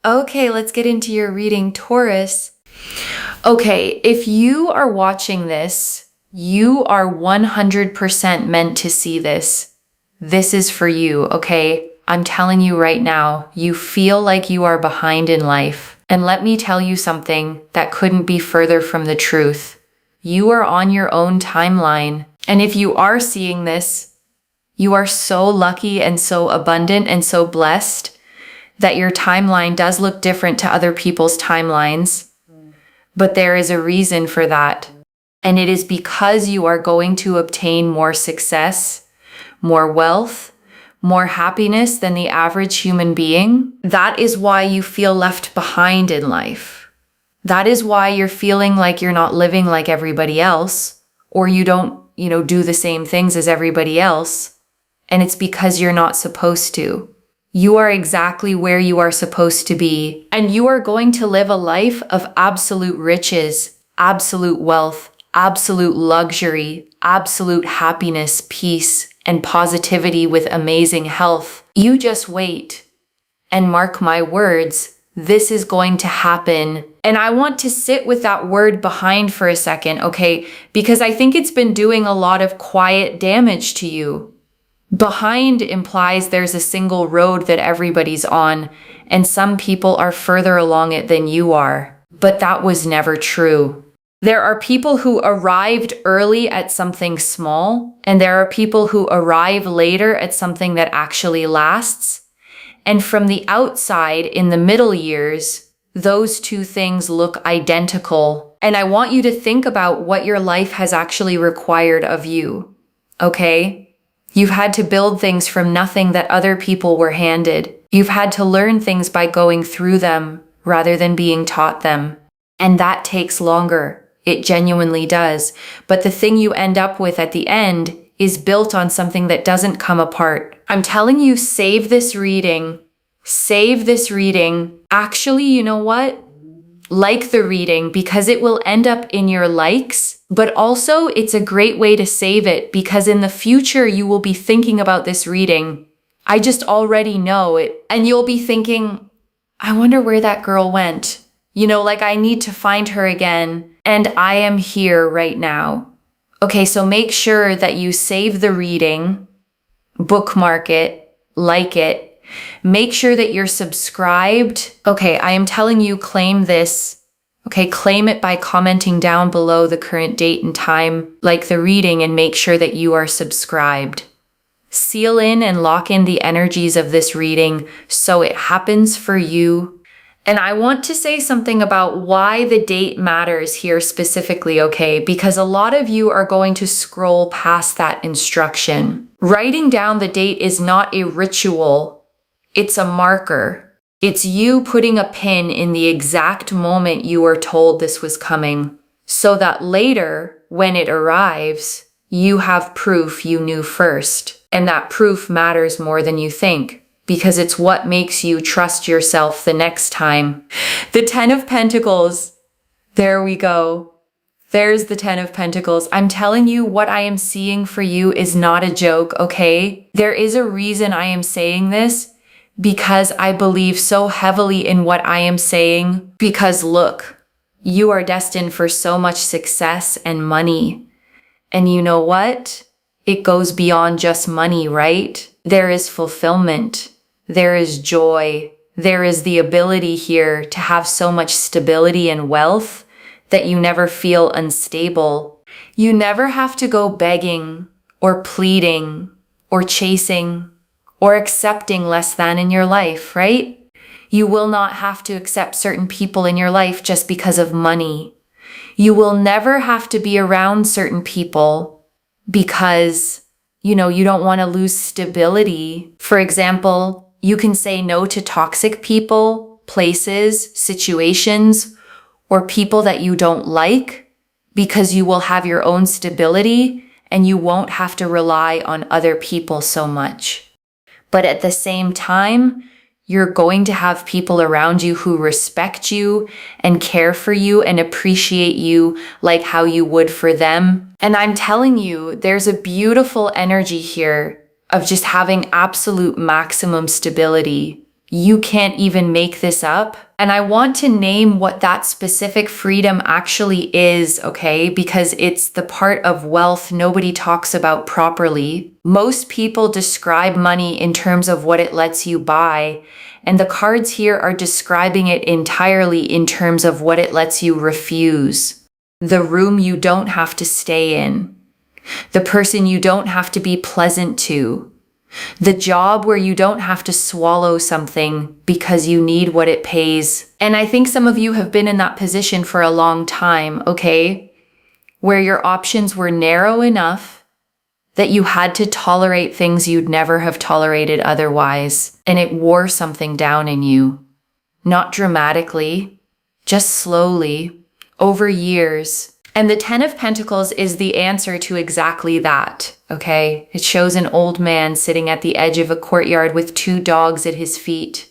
Okay, let's get into your reading, Taurus. Okay, if you are watching this, you are 100% meant to see this. This is for you, okay? I'm telling you right now, you feel like you are behind in life. And let me tell you something that couldn't be further from the truth. You are on your own timeline. And if you are seeing this, you are so lucky and so abundant and so blessed that your timeline does look different to other people's timelines. But there is a reason for that. And it is because you are going to obtain more success, more wealth, more happiness than the average human being. That is why you feel left behind in life. That is why you're feeling like you're not living like everybody else, or you don't, do the same things as everybody else. And it's because you're not supposed to. You are exactly where you are supposed to be, and you are going to live a life of absolute riches, absolute wealth, absolute luxury, absolute happiness, peace, and positivity with amazing health. You just wait. And mark my words, this is going to happen. And I want to sit with that word behind for a second, okay? Because I think it's been doing a lot of quiet damage to you. Behind implies there's a single road that everybody's on, and some people are further along it than you are. But that was never true. There are people who arrived early at something small, and there are people who arrive later at something that actually lasts. And from the outside, in the middle years, those two things look identical. And I want you to think about what your life has actually required of you, okay? You've had to build things from nothing that other people were handed. You've had to learn things by going through them rather than being taught them. And that takes longer. It genuinely does. But the thing you end up with at the end is built on something that doesn't come apart. I'm telling you, save this reading. Save this reading. Actually, you know what? Like the reading, because it will end up in your likes, but also it's a great way to save it because in the future you will be thinking about this reading. I just already know it. And you'll be thinking, I wonder where that girl went. I need to find her again. And I am here right now. Okay, so make sure that you save the reading, bookmark it, like it. Make sure that you're subscribed. Okay, I am telling you, claim this. Okay, claim it by commenting down below the current date and time, like the reading, and make sure that you are subscribed. Seal in and lock in the energies of this reading so it happens for you. And I want to say something about why the date matters here specifically, okay? Because a lot of you are going to scroll past that instruction. Writing down the date is not a ritual. It's a marker. It's you putting a pin in the exact moment you were told this was coming, so that later, when it arrives, you have proof you knew first. And that proof matters more than you think, because it's what makes you trust yourself the next time. The 10 of Pentacles. There we go. There's the 10 of Pentacles. I'm telling you, what I am seeing for you is not a joke, okay? There is a reason I am saying this. Because I believe so heavily in what I am saying. Because look, you are destined for so much success and money. And you know what? It goes beyond just money, right? There is fulfillment. There is joy. There is the ability here to have so much stability and wealth that you never feel unstable. You never have to go begging or pleading or chasing or accepting less than in your life, right? You will not have to accept certain people in your life just because of money. You will never have to be around certain people because, you don't want to lose stability. For example, you can say no to toxic people, places, situations, or people that you don't like because you will have your own stability and you won't have to rely on other people so much. But at the same time, you're going to have people around you who respect you and care for you and appreciate you like how you would for them. And I'm telling you, there's a beautiful energy here of just having absolute maximum stability. You can't even make this up. And I want to name what that specific freedom actually is, okay? Because it's the part of wealth nobody talks about properly. Most people describe money in terms of what it lets you buy, and the cards here are describing it entirely in terms of what it lets you refuse. The room you don't have to stay in. The person you don't have to be pleasant to. The job where you don't have to swallow something because you need what it pays. And I think some of you have been in that position for a long time, okay? Where your options were narrow enough that you had to tolerate things you'd never have tolerated otherwise. And it wore something down in you. Not dramatically, just slowly, over years. And the Ten of Pentacles is the answer to exactly that, okay? It shows an old man sitting at the edge of a courtyard with 2 dogs at his feet,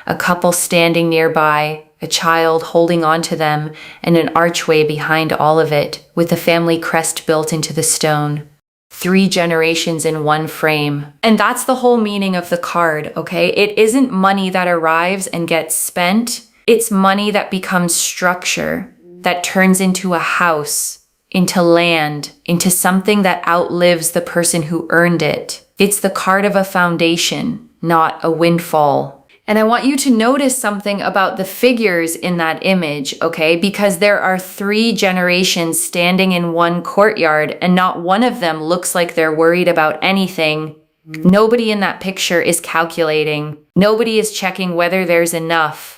a couple standing nearby, a child holding on to them, and an archway behind all of it, with the family crest built into the stone. 3 generations in one frame. And that's the whole meaning of the card, okay? It isn't money that arrives and gets spent. It's money that becomes structure, that turns into a house, into land, into something that outlives the person who earned it. It's the card of a foundation, not a windfall. And I want you to notice something about the figures in that image, okay? Because there are 3 generations standing in one courtyard, and not one of them looks like they're worried about anything. Nobody in that picture is calculating. Nobody is checking whether there's enough.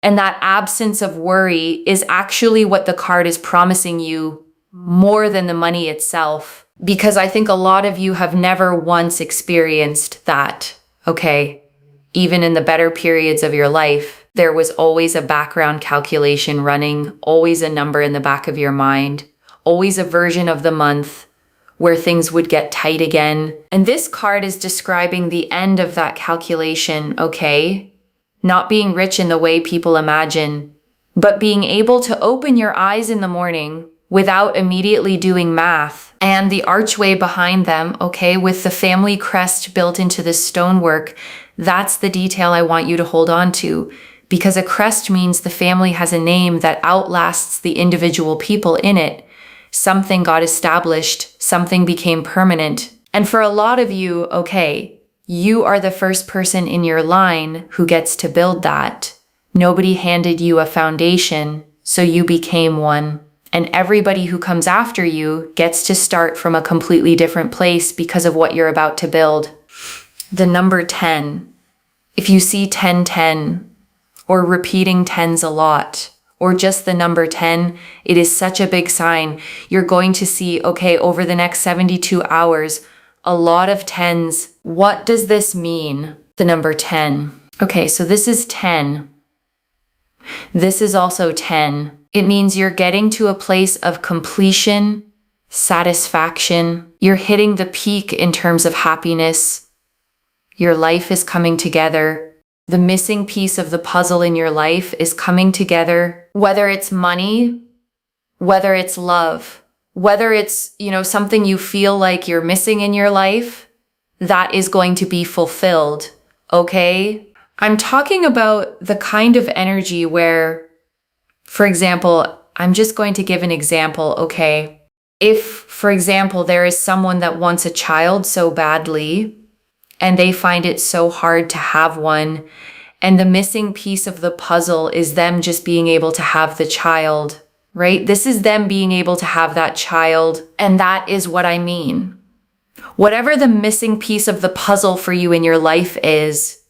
And that absence of worry is actually what the card is promising you more than the money itself. Because I think a lot of you have never once experienced that, okay? Even in the better periods of your life, there was always a background calculation running, always a number in the back of your mind, always a version of the month where things would get tight again. And this card is describing the end of that calculation, okay? Not being rich in the way people imagine, but being able to open your eyes in the morning without immediately doing math. And the archway behind them, okay, with the family crest built into the stonework, that's the detail I want you to hold on to, because a crest means the family has a name that outlasts the individual people in it. Something got established, something became permanent. And for a lot of you, okay, you are the first person in your line who gets to build that. Nobody handed you a foundation, so you became one. And everybody who comes after you gets to start from a completely different place because of what you're about to build. The number 10. If you see 1010, or repeating tens a lot, or just the number 10, it is such a big sign. You're going to see, okay, over the next 72 hours, a lot of tens. What does this mean? The number 10. Okay, so this is 10. This is also 10. It means you're getting to a place of completion, satisfaction. You're hitting the peak in terms of happiness. Your life is coming together. The missing piece of the puzzle in your life is coming together. Whether it's money, whether it's love, whether it's, something you feel like you're missing in your life, that is going to be fulfilled, okay? I'm talking about the kind of energy where, for example, I'm just going to give an example, okay? If, for example, there is someone that wants a child so badly, and they find it so hard to have one, and the missing piece of the puzzle is them just being able to have the child, right? This is them being able to have that child, and that is what I mean. Whatever the missing piece of the puzzle for you in your life is,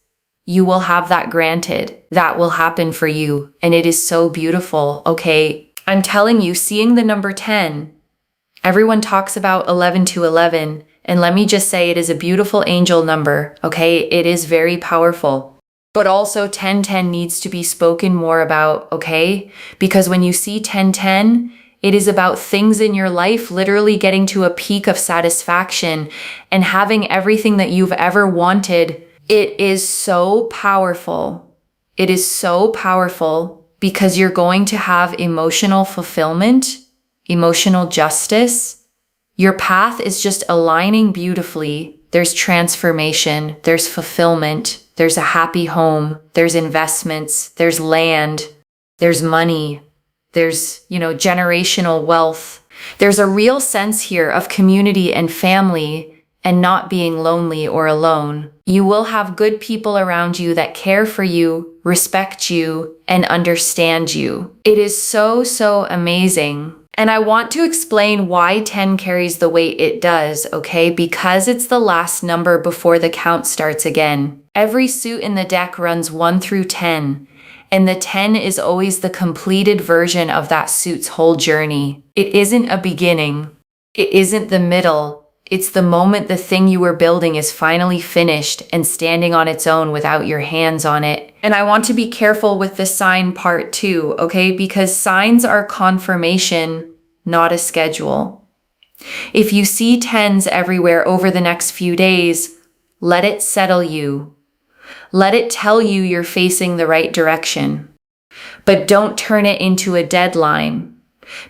you will have that granted. That will happen for you, and it is so beautiful, okay? I'm telling you, seeing the number 10, everyone talks about 11 to 11, and let me just say it is a beautiful angel number, okay? It is very powerful. But also 1010 needs to be spoken more about, okay? Because when you see 1010, it is about things in your life literally getting to a peak of satisfaction and having everything that you've ever wanted. It is so powerful. It is so powerful because you're going to have emotional fulfillment, emotional justice. Your path is just aligning beautifully. There's transformation, there's fulfillment. there's a happy home, there's investments, there's land, there's money, there's, generational wealth. There's a real sense here of community and family and not being lonely or alone. You will have good people around you that care for you, respect you, and understand you. It is so, so amazing. And I want to explain why 10 carries the weight it does, okay? Because it's the last number before the count starts again. Every suit in the deck runs 1 through 10, and the 10 is always the completed version of that suit's whole journey. It isn't a beginning. It isn't the middle. It's the moment the thing you were building is finally finished and standing on its own without your hands on it. And I want to be careful with the sign part too, okay? Because signs are confirmation, not a schedule. If you see 10s everywhere over the next few days, let it settle you. Let it tell you you're facing the right direction. But don't turn it into a deadline,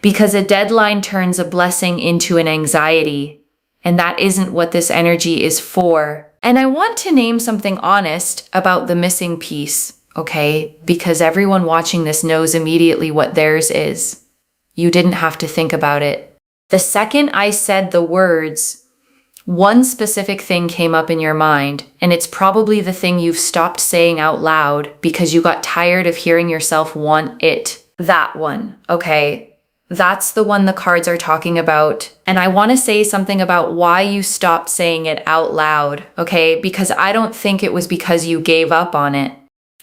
because a deadline turns a blessing into an anxiety. And that isn't what this energy is for. And I want to name something honest about the missing piece, okay? Because everyone watching this knows immediately what theirs is. You didn't have to think about it. The second I said the words, one specific thing came up in your mind, and it's probably the thing you've stopped saying out loud because you got tired of hearing yourself want it. That one, okay? That's the one the cards are talking about. And I want to say something about why you stopped saying it out loud, okay? Because I don't think it was because you gave up on it.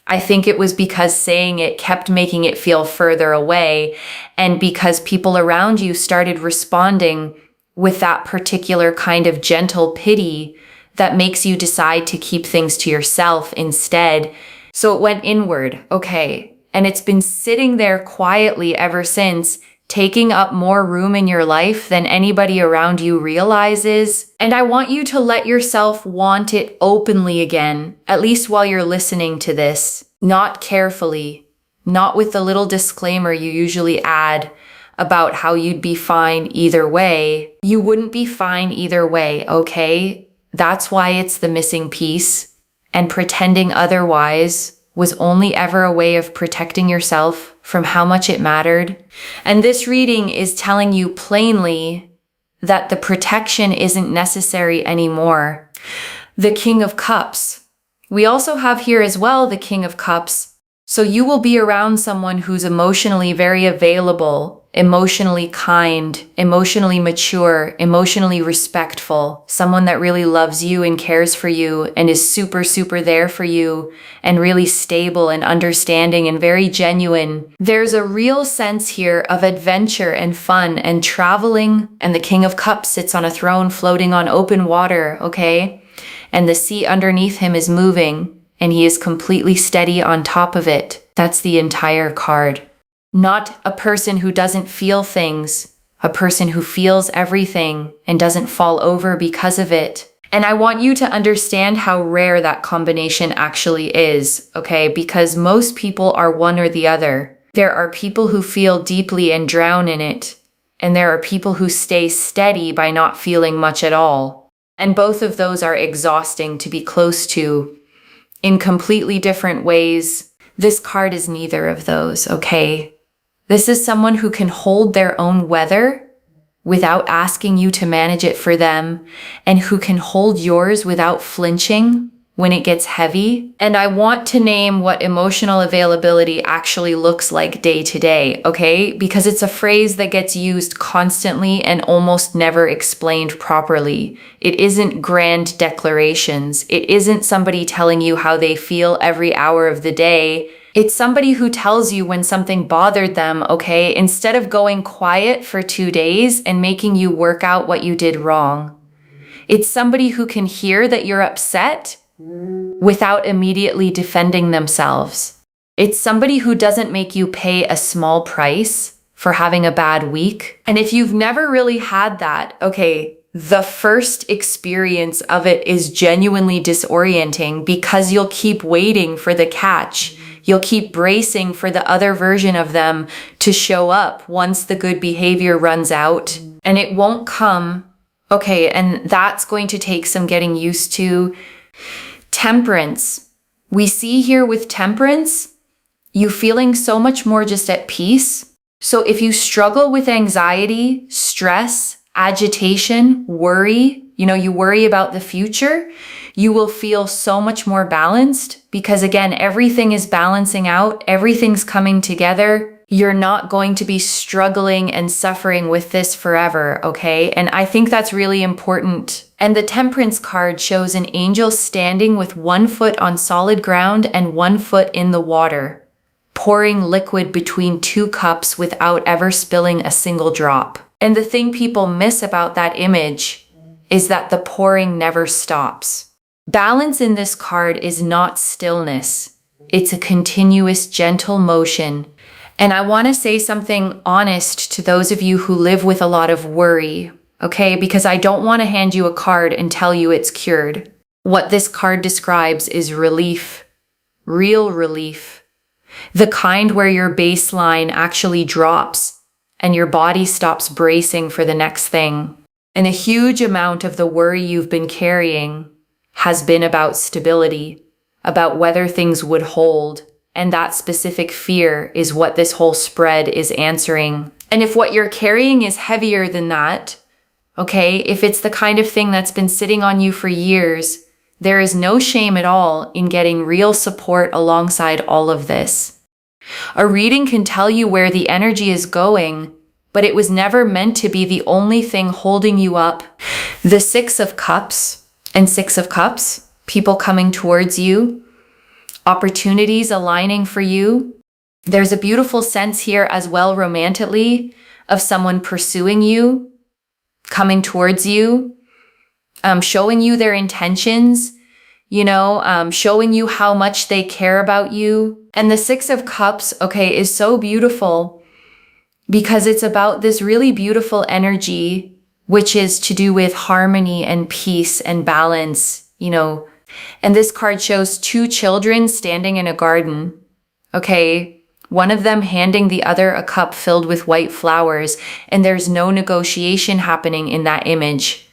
I think it was because saying it kept making it feel further away, and because people around you started responding with that particular kind of gentle pity that makes you decide to keep things to yourself instead. So it went inward, okay? And it's been sitting there quietly ever since, taking up more room in your life than anybody around you realizes. And I want you to let yourself want it openly again, at least while you're listening to this. Not carefully, not with the little disclaimer you usually add about how you'd be fine either way. You wouldn't be fine either way, okay? That's why it's the missing piece. And pretending otherwise was only ever a way of protecting yourself from how much it mattered. And this reading is telling you plainly that the protection isn't necessary anymore. The King of Cups. We also have here as well the King of Cups. So you will be around someone who's emotionally very available, emotionally kind, emotionally mature, emotionally respectful, someone that really loves you and cares for you and is super, super there for you and really stable and understanding and very genuine. There's a real sense here of adventure and fun and traveling, and the King of Cups sits on a throne floating on open water, okay? And the sea underneath him is moving, and he is completely steady on top of it. That's the entire card. Not a person who doesn't feel things, a person who feels everything and doesn't fall over because of it. And I want you to understand how rare that combination actually is, okay? Because most people are one or the other. There are people who feel deeply and drown in it, and there are people who stay steady by not feeling much at all. And both of those are exhausting to be close to in completely different ways. This card is neither of those, okay? This is someone who can hold their own weather without asking you to manage it for them, and who can hold yours without flinching when it gets heavy. And I want to name what emotional availability actually looks like day to day, okay? Because it's a phrase that gets used constantly and almost never explained properly. It isn't grand declarations. It isn't somebody telling you how they feel every hour of the day. It's somebody who tells you when something bothered them, okay? Instead of going quiet for 2 days and making you work out what you did wrong. It's somebody who can hear that you're upset without immediately defending themselves. It's somebody who doesn't make you pay a small price for having a bad week. And if you've never really had that, okay, the first experience of it is genuinely disorienting, because you'll keep waiting for the catch. You'll keep bracing for the other version of them to show up once the good behavior runs out, and it won't come. Okay, and that's going to take some getting used to. Temperance. We see here with Temperance, you feeling so much more just at peace. So if you struggle with anxiety, stress, agitation, worry, you worry about the future, you will feel so much more balanced because again, everything is balancing out, everything's coming together. You're not going to be struggling and suffering with this forever, okay? And I think that's really important. And the Temperance card shows an angel standing with 1 foot on solid ground and 1 foot in the water, pouring liquid between 2 cups without ever spilling a single drop. And the thing people miss about that image is that the pouring never stops. Balance in this card is not stillness. It's a continuous, gentle motion. And I want to say something honest to those of you who live with a lot of worry, okay? Because I don't want to hand you a card and tell you it's cured. What this card describes is relief, real relief. The kind where your baseline actually drops and your body stops bracing for the next thing. And a huge amount of the worry you've been carrying has been about stability, about whether things would hold. And that specific fear is what this whole spread is answering. And if what you're carrying is heavier than that, okay, if it's the kind of thing that's been sitting on you for years, there is no shame at all in getting real support alongside all of this. A reading can tell you where the energy is going, but it was never meant to be the only thing holding you up. The 6 of Cups and 6 of Cups, people coming towards you, opportunities aligning for you. There's a beautiful sense here as well romantically of someone pursuing you, coming towards you, showing you their intentions, showing you how much they care about you. And the 6 of Cups, okay, is so beautiful because it's about this really beautiful energy, which is to do with harmony and peace and balance, And this card shows 2 children standing in a garden, okay? One of them handing the other a cup filled with white flowers, and there's no negotiation happening in that image.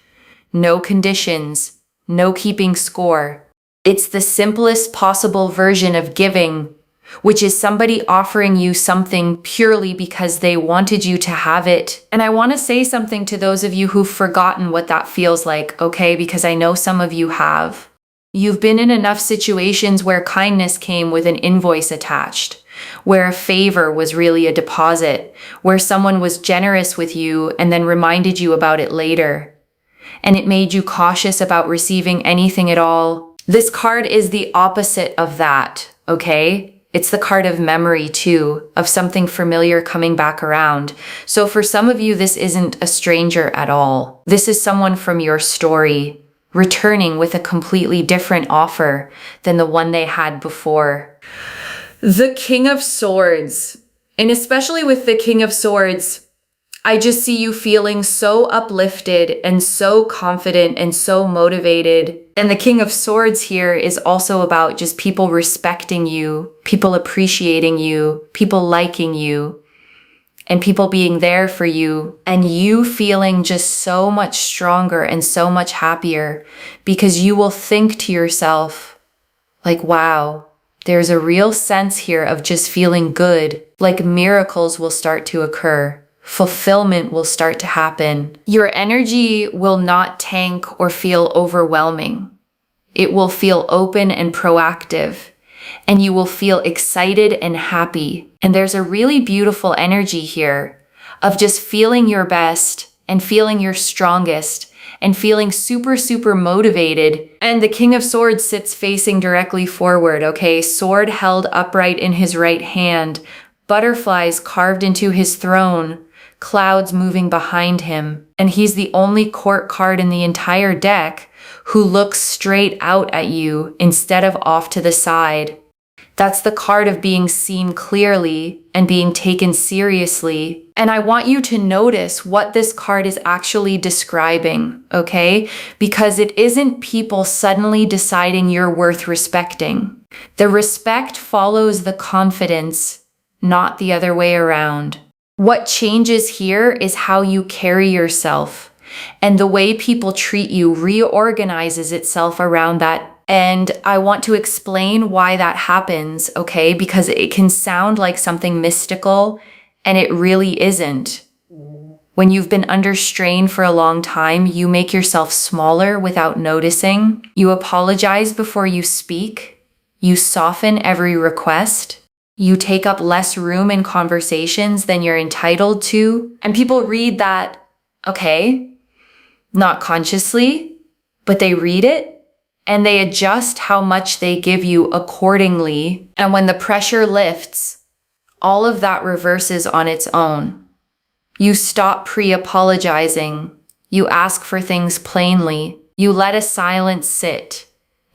No conditions, no keeping score. It's the simplest possible version of giving, which is somebody offering you something purely because they wanted you to have it. And I want to say something to those of you who've forgotten what that feels like, okay? Because I know some of you have. You've been in enough situations where kindness came with an invoice attached, where a favor was really a deposit, where someone was generous with you and then reminded you about it later. And it made you cautious about receiving anything at all. This card is the opposite of that, okay? It's the card of memory too, of something familiar coming back around. So for some of you, this isn't a stranger at all. This is someone from your story, returning with a completely different offer than the one they had before. The King of Swords. And especially with the King of Swords, I just see you feeling so uplifted and so confident and so motivated. And the King of Swords here is also about just people respecting you, people appreciating you, people liking you, and people being there for you, and you feeling just so much stronger and so much happier because you will think to yourself, like, wow, there's a real sense here of just feeling good, like miracles will start to occur. Fulfillment will start to happen. Your energy will not tank or feel overwhelming. It will feel open and proactive, and you will feel excited and happy. And there's a really beautiful energy here of just feeling your best and feeling your strongest and feeling super, super motivated. And the King of Swords sits facing directly forward, okay? Sword held upright in his right hand, butterflies carved into his throne, clouds moving behind him. And he's the only court card in the entire deck who looks straight out at you instead of off to the side. That's the card of being seen clearly and being taken seriously. And I want you to notice what this card is actually describing, okay? Because it isn't people suddenly deciding you're worth respecting. The respect follows the confidence, not the other way around. What changes here is how you carry yourself, and the way people treat you reorganizes itself around that And I want to explain why that happens, okay? Because it can sound like something mystical, and it really isn't. When you've been under strain for a long time, you make yourself smaller without noticing. You apologize before you speak. You soften every request. You take up less room in conversations than you're entitled to. And people read that, okay, not consciously, but they read it and they adjust how much they give you accordingly. And when the pressure lifts, all of that reverses on its own. You stop pre-apologizing. You ask for things plainly. You let a silence sit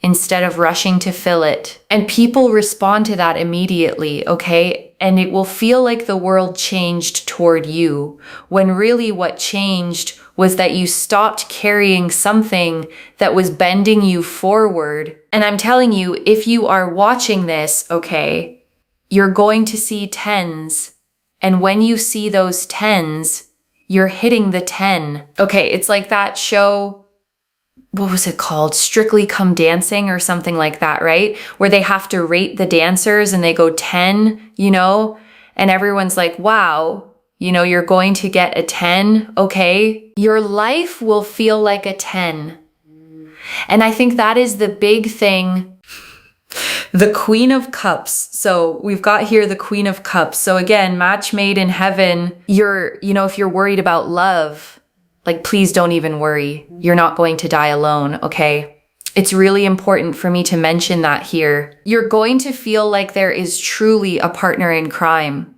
instead of rushing to fill it. And people respond to that immediately, okay? And it will feel like the world changed toward you, when really what changed was that you stopped carrying something that was bending you forward. And I'm telling you, if you are watching this, okay, you're going to see tens. And when you see those tens, you're hitting the 10. Okay, it's like that show, what was it called? Strictly Come Dancing or something like that, right? Where they have to rate the dancers and they go 10, and everyone's like, wow, you're going to get a 10, okay? Your life will feel like a 10. And I think that is the big thing. The Queen of Cups. So we've got here the Queen of Cups. So again, match made in heaven. If you're worried about love, like, please don't even worry. You're not going to die alone, okay? It's really important for me to mention that here. You're going to feel like there is truly a partner in crime,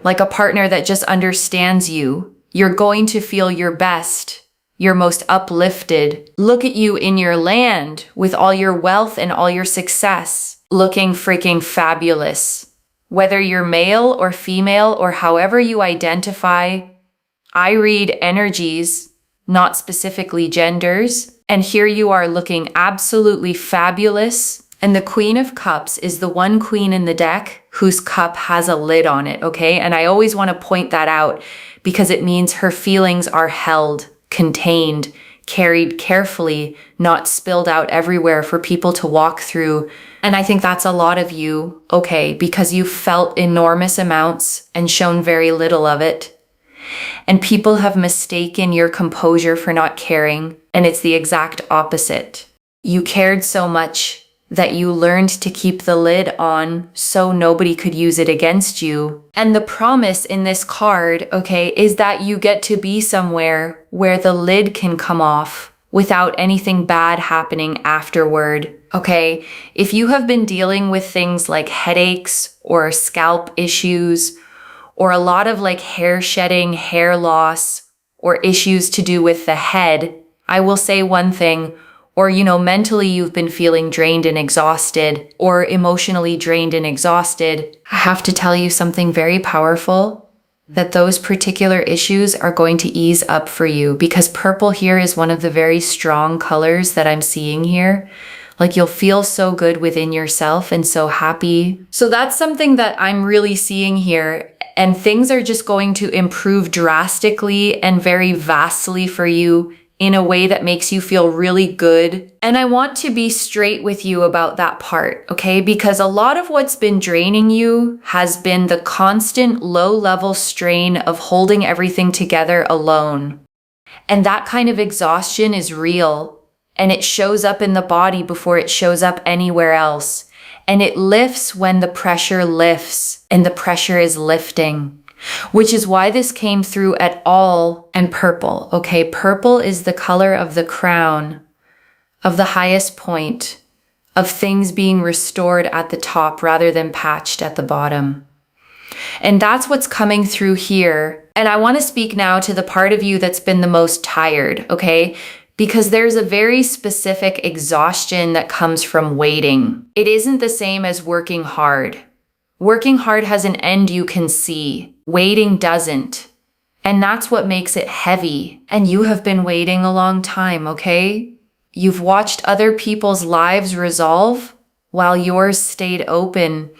like a partner that just understands you. You're going to feel your best. You're most uplifted. Look at you in your land with all your wealth and all your success, looking freaking fabulous. Whether you're male or female or however you identify, I read energies, not specifically genders. And here you are looking absolutely fabulous. And the Queen of Cups is the one queen in the deck whose cup has a lid on it, okay? And I always want to point that out because it means her feelings are held, contained, carried carefully, not spilled out everywhere for people to walk through. And I think that's a lot of you, okay, because you've felt enormous amounts and shown very little of it. And people have mistaken your composure for not caring, and it's the exact opposite. You cared so much that you learned to keep the lid on so nobody could use it against you. And the promise in this card, okay, is that you get to be somewhere where the lid can come off without anything bad happening afterward, okay? If you have been dealing with things like headaches or scalp issues or a lot of like hair shedding, hair loss, or issues to do with the head, I will say one thing, or, mentally you've been feeling drained and exhausted, or emotionally drained and exhausted, I have to tell you something very powerful, that those particular issues are going to ease up for you, because purple here is one of the very strong colors that I'm seeing here. Like, you'll feel so good within yourself and so happy. So that's something that I'm really seeing here. And things are just going to improve drastically and very vastly for you in a way that makes you feel really good. And I want to be straight with you about that part, okay? Because a lot of what's been draining you has been the constant low-level strain of holding everything together alone. And that kind of exhaustion is real. And it shows up in the body before it shows up anywhere else. And it lifts when the pressure lifts, and the pressure is lifting. Which is why this came through at all. And purple, okay? Purple is the color of the crown, of the highest point, of things being restored at the top rather than patched at the bottom. And that's what's coming through here. And I want to speak now to the part of you that's been the most tired, okay? Because there's a very specific exhaustion that comes from waiting. It isn't the same as working hard. Working hard has an end you can see. Waiting doesn't. And that's what makes it heavy. And you have been waiting a long time, okay? You've watched other people's lives resolve while yours stayed open.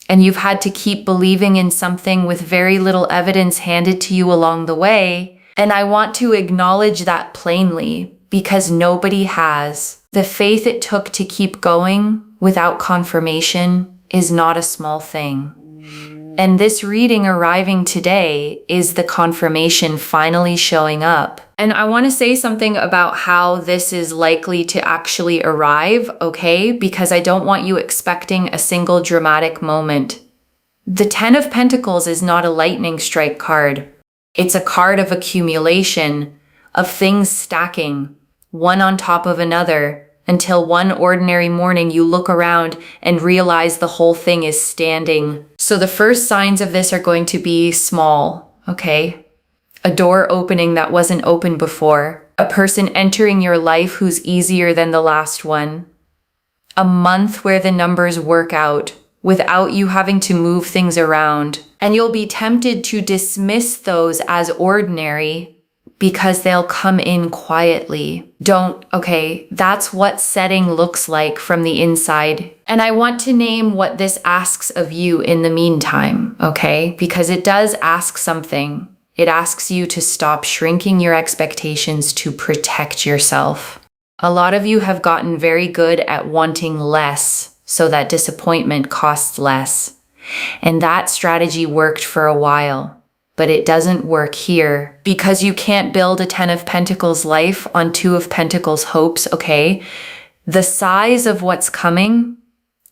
And you've had to keep believing in something with very little evidence handed to you along the way. And I want to acknowledge that plainly, because nobody has. The faith it took to keep going without confirmation is not a small thing. And this reading arriving today is the confirmation finally showing up. And I want to say something about how this is likely to actually arrive, okay? Because I don't want you expecting a single dramatic moment. The Ten of Pentacles is not a lightning strike card. It's a card of accumulation, of things stacking, one on top of another, until one ordinary morning you look around and realize the whole thing is standing. So the first signs of this are going to be small, okay? A door opening that wasn't open before. A person entering your life who's easier than the last one. A month where the numbers work out without you having to move things around. And you'll be tempted to dismiss those as ordinary because they'll come in quietly. Okay, that's what setting looks like from the inside. And I want to name what this asks of you in the meantime, okay? Because it does ask something. It asks you to stop shrinking your expectations to protect yourself. A lot of you have gotten very good at wanting less so that disappointment costs less. And that strategy worked for a while. But it doesn't work here because you can't build a Ten of Pentacles life on Two of Pentacles hopes, okay? The size of what's coming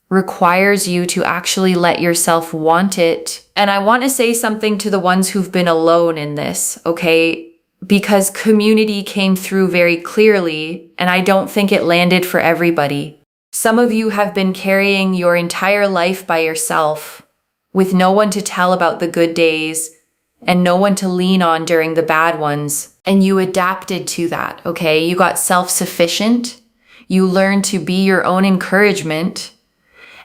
requires you to actually let yourself want it. And I want to say something to the ones who've been alone in this, okay? Because community came through very clearly, and I don't think it landed for everybody. Some of you have been carrying your entire life by yourself, with no one to tell about the good days, and no one to lean on during the bad ones. And you adapted to that, okay? You got self-sufficient. You learned to be your own encouragement.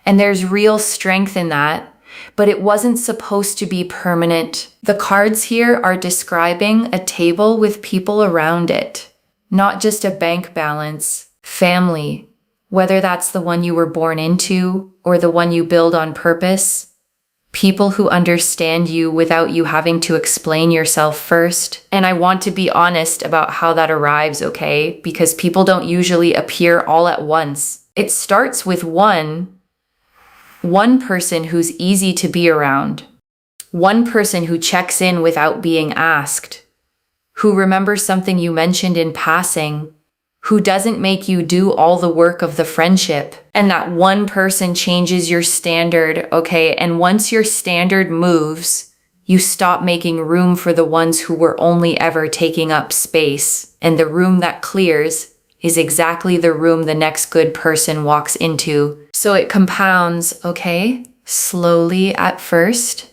And there's real strength in that, but it wasn't supposed to be permanent. The cards here are describing a table with people around it, not just a bank balance. Family, whether that's the one you were born into or the one you build on purpose. People who understand you without you having to explain yourself first. And I want to be honest about how that arrives, okay? Because people don't usually appear all at once. It starts with one person who's easy to be around. One person who checks in without being asked. Who remembers something you mentioned in passing. Who doesn't make you do all the work of the friendship. And that one person changes your standard, okay? And once your standard moves, you stop making room for the ones who were only ever taking up space. And the room that clears is exactly the room the next good person walks into. So it compounds, okay? Slowly at first,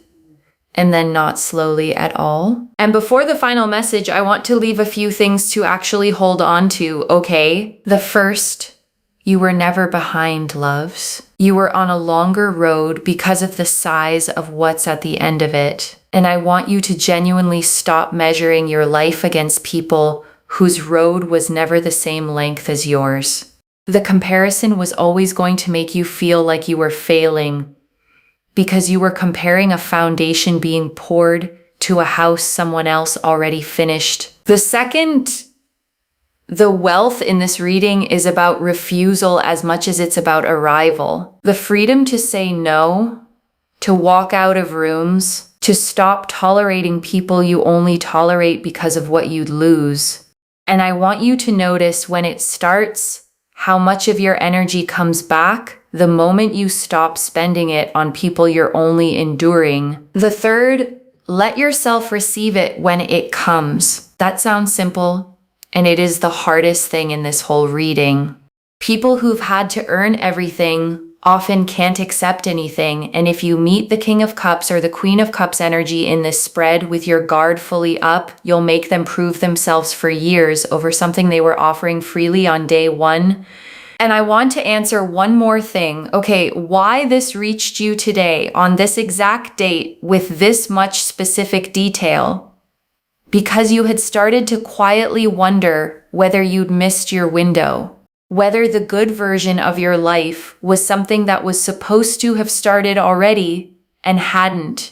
and then not slowly at all. And before the final message, I want to leave a few things to actually hold on to, okay? The first, you were never behind, loves. You were on a longer road because of the size of what's at the end of it. And I want you to genuinely stop measuring your life against people whose road was never the same length as yours. The comparison was always going to make you feel like you were failing, because you were comparing a foundation being poured to a house someone else already finished. The second, the wealth in this reading is about refusal as much as it's about arrival. The freedom to say no, to walk out of rooms, to stop tolerating people you only tolerate because of what you'd lose. And I want you to notice when it starts, how much of your energy comes back the moment you stop spending it on people you're only enduring. The third, let yourself receive it when it comes. That sounds simple, and it is the hardest thing in this whole reading. People who've had to earn everything often can't accept anything, and if you meet the King of Cups or the Queen of Cups energy in this spread with your guard fully up, you'll make them prove themselves for years over something they were offering freely on day one. And I want to answer one more thing. Okay, why this reached you today on this exact date with this much specific detail? Because you had started to quietly wonder whether you'd missed your window, whether the good version of your life was something that was supposed to have started already and hadn't.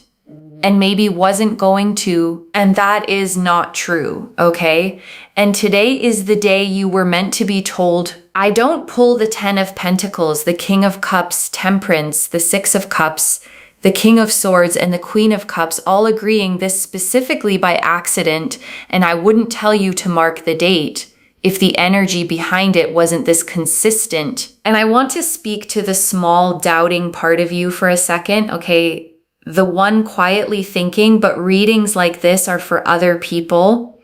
and maybe wasn't going to, and that is not true, okay? And today is the day you were meant to be told. I don't pull the 10 of Pentacles, the King of Cups, Temperance, the 6 of Cups, the King of Swords, and the Queen of Cups, all agreeing this specifically by accident, and I wouldn't tell you to mark the date if the energy behind it wasn't this consistent. And I want to speak to the small doubting part of you for a second, okay? The one quietly thinking, but readings like this are for other people.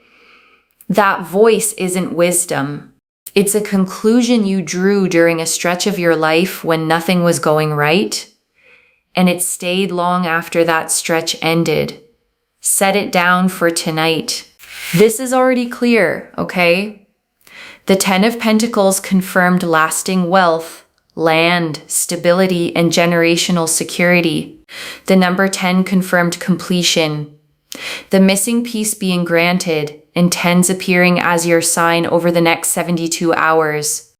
That voice isn't wisdom. It's a conclusion you drew during a stretch of your life when nothing was going right, and it stayed long after that stretch ended. Set it down for tonight. This is already clear, okay? The 10 of Pentacles confirmed lasting wealth, land, stability, and generational security. The number 10 confirmed completion. The missing piece being granted, and 10s appearing as your sign over the next 72 hours.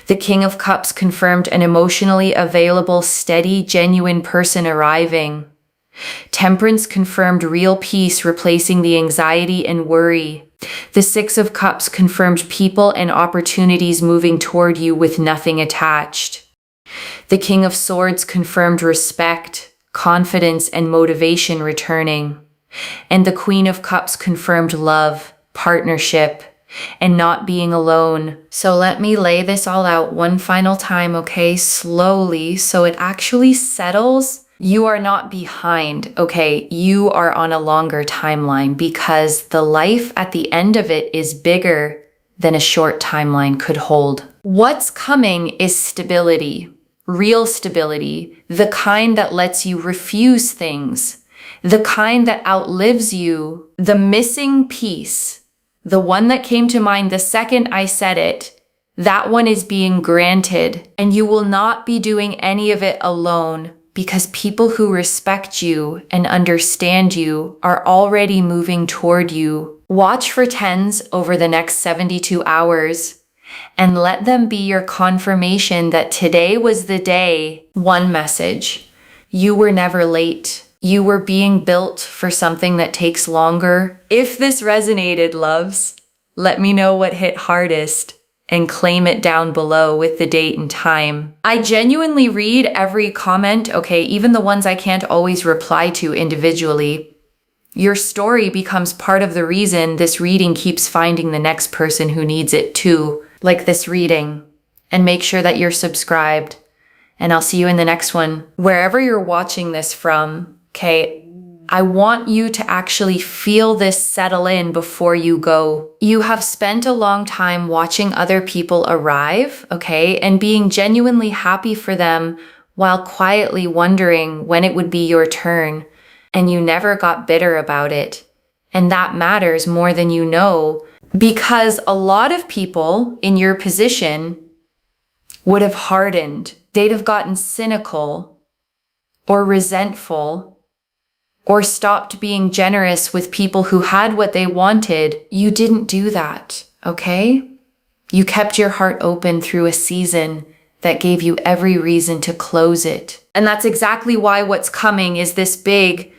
The King of Cups confirmed an emotionally available, steady, genuine person arriving. Temperance confirmed real peace replacing the anxiety and worry. The 6 of Cups confirmed people and opportunities moving toward you with nothing attached. The King of Swords confirmed respect, confidence, and motivation returning. And the Queen of Cups confirmed love, partnership, and not being alone. So let me lay this all out one final time, okay? Slowly, so it actually settles. You are not behind, okay? You are on a longer timeline because the life at the end of it is bigger than a short timeline could hold. What's coming is stability, real stability, the kind that lets you refuse things, the kind that outlives you. The missing piece, the one that came to mind the second I said it, that one is being granted, and you will not be doing any of it alone. Because people who respect you and understand you are already moving toward you. Watch for 10s over the next 72 hours and let them be your confirmation that today was the day. One message: you were never late. You were being built for something that takes longer. If this resonated, loves, let me know what hit hardest and claim it down below with the date and time. I genuinely read every comment, okay, even the ones I can't always reply to individually. Your story becomes part of the reason this reading keeps finding the next person who needs it too, like this reading. And make sure that you're subscribed. And I'll see you in the next one. Wherever you're watching this from, okay, I want you to actually feel this settle in before you go. You have spent a long time watching other people arrive, okay, and being genuinely happy for them while quietly wondering when it would be your turn, and you never got bitter about it. And that matters more than you know, because a lot of people in your position would have hardened. They'd have gotten cynical or resentful, or stopped being generous with people who had what they wanted. You didn't do that, okay? You kept your heart open through a season that gave you every reason to close it. And that's exactly why what's coming is this big,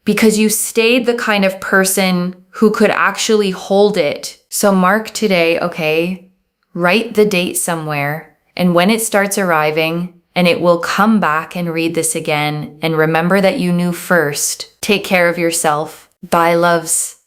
because you stayed the kind of person who could actually hold it. So mark today, okay? Write the date somewhere, and when it starts arriving, and it will come back and read this again. And remember that you knew first. Take care of yourself. Bye, loves.